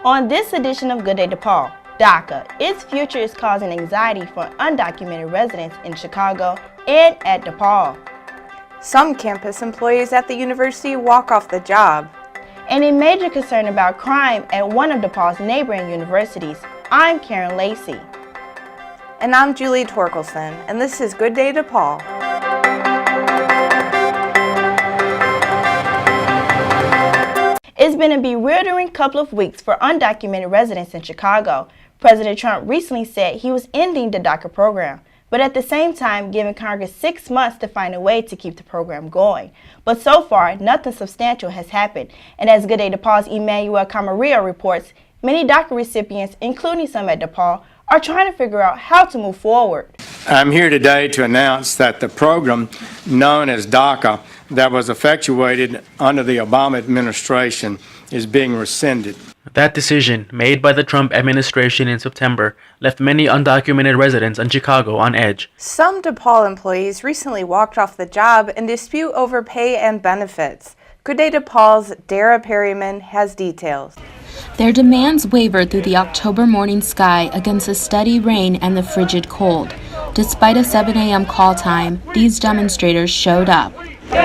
On this edition of Good Day DePaul, DACA, its future is causing anxiety for undocumented residents in Chicago and at DePaul. Some campus employees at the university walk off the job. And a major concern about crime at one of DePaul's neighboring universities. I'm Karen Lacey. And I'm Julie Torkelson, and this is Good Day DePaul. It's been a bewildering couple of weeks for undocumented residents in Chicago. President Trump recently said he was ending the DACA program, but at the same time giving Congress 6 months to find a way to keep the program going. But so far, nothing substantial has happened, and as Good Day DePaul's Emmanuel Camarillo reports, many DACA recipients, including some at DePaul, are trying to figure out how to move forward. I'm here today to announce that the program known as DACA that was effectuated under the Obama administration is being rescinded. That decision, made by the Trump administration in September, left many undocumented residents in Chicago on edge. Some DePaul employees recently walked off the job in dispute over pay and benefits. Good Day DePaul's Dara Perryman has details. Their demands wavered through the October morning sky against the steady rain and the frigid cold. Despite a 7 a.m. call time, these demonstrators showed up.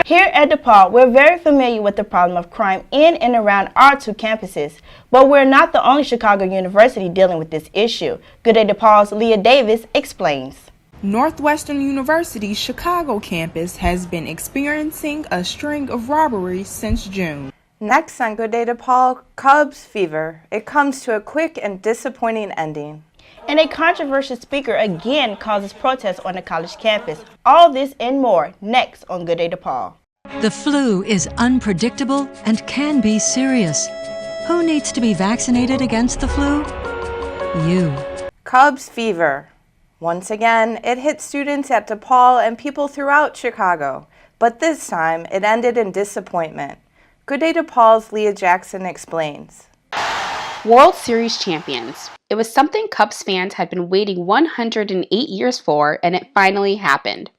Here at DePaul, we're very familiar with the problem of crime in and around our two campuses, but we're not the only Chicago university dealing with this issue. Good Day DePaul's Leah Davis explains. Northwestern University's Chicago campus has been experiencing a string of robberies since June. Next on Good Day DePaul, Cubs fever. It comes to a quick and disappointing ending. And a controversial speaker again causes protests on the college campus. All this and more next on Good Day DePaul. The flu is unpredictable and can be serious. Who needs to be vaccinated against the flu? You. Cubs fever. Once again, it hit students at DePaul and people throughout Chicago. But this time, it ended in disappointment. Good Day DePaul's Leah Jackson explains. World Series champions. It was something Cubs fans had been waiting 108 years for, and it finally happened.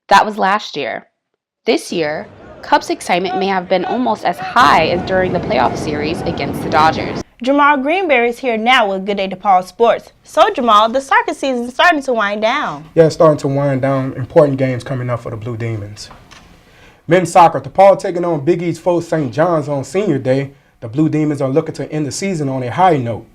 That was last year. This year, Cubs' excitement may have been almost as high as during the playoff series against the Dodgers. Jamal Greenberry is here now with Good Day DePaul Sports. So Jamal, the soccer season is starting to wind down. Yeah, it's starting to wind down. Important games coming up for the Blue Demons. Men's soccer, DePaul taking on Big East foe St. John's on Senior Day. The Blue Demons are looking to end the season on a high note.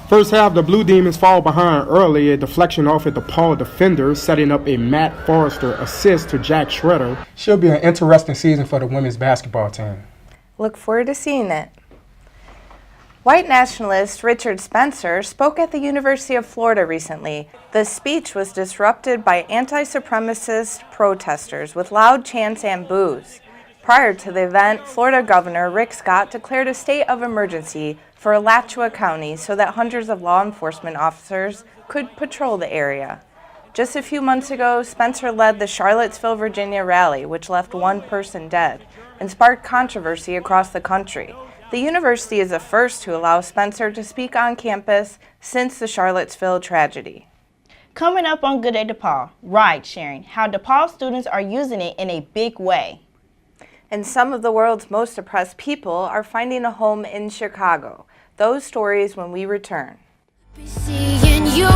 First half, the Blue Demons fall behind early. A deflection off at DePaul defender, setting up a Matt Forrester assist to Jack Schroeder. Should be an interesting season for the women's basketball team. Look forward to seeing it. White nationalist Richard Spencer spoke at the University of Florida recently. The speech was disrupted by anti-supremacist protesters with loud chants and boos. Prior to the event, Florida Governor Rick Scott declared a state of emergency for Alachua County so that hundreds of law enforcement officers could patrol the area. Just a few months ago, Spencer led the Charlottesville, Virginia rally, which left one person dead and sparked controversy across the country. The university is the first to allow Spencer to speak on campus since the Charlottesville tragedy. Coming up on Good Day DePaul, ride sharing, how DePaul students are using it in a big way. And some of the world's most oppressed people are finding a home in Chicago. Those stories when we return. Seeing you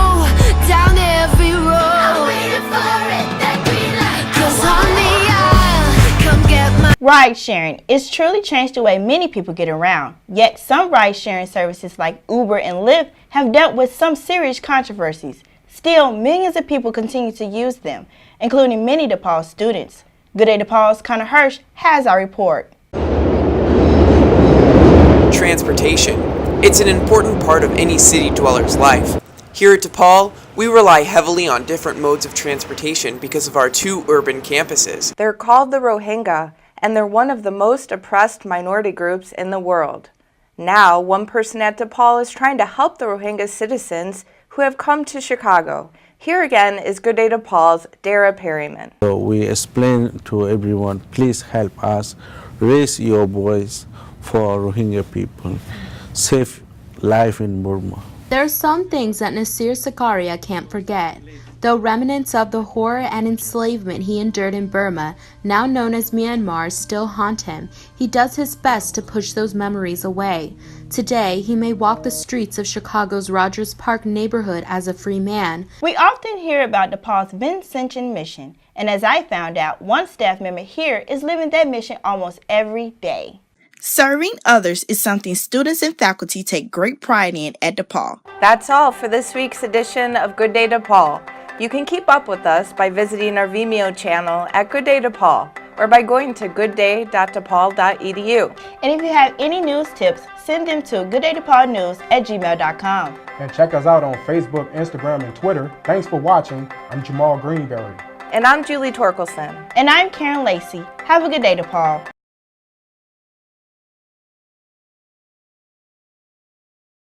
down every road. I'm waiting for it, that green light. 'Cause on the aisle, come get my Ride sharing. It's truly changed the way many people get around. Yet some ride sharing services like Uber and Lyft have dealt with some serious controversies. Still, millions of people continue to use them, including many DePaul students. Good Day DePaul's Connor Hirsch has our report. Transportation. It's an important part of any city dweller's life. Here at DePaul, we rely heavily on different modes of transportation because of our two urban campuses. They're called the Rohingya, and they're one of the most oppressed minority groups in the world. Now, one person at DePaul is trying to help the Rohingya citizens who have come to Chicago. Here again is Good Day DePaul's Dara Perryman. So we explain to everyone, please help us, raise your voice for Rohingya people, save life in Burma. There are some things that Nasir Zakaria can't forget. Though remnants of the horror and enslavement he endured in Burma, now known as Myanmar, still haunt him, he does his best to push those memories away. Today, he may walk the streets of Chicago's Rogers Park neighborhood as a free man. We often hear about DePaul's Vincentian mission, and as I found out, one staff member here is living that mission almost every day. Serving others is something students and faculty take great pride in at DePaul. That's all for this week's edition of Good Day DePaul. You can keep up with us by visiting our Vimeo channel at Good Day DePaul or by going to goodday.depaul.edu. And if you have any news tips, send them to gooddaydepaulnews@gmail.com. And check us out on Facebook, Instagram, and Twitter. Thanks for watching. I'm Jamal Greenberry. And I'm Julie Torkelson. And I'm Karen Lacey. Have a good day, DePaul.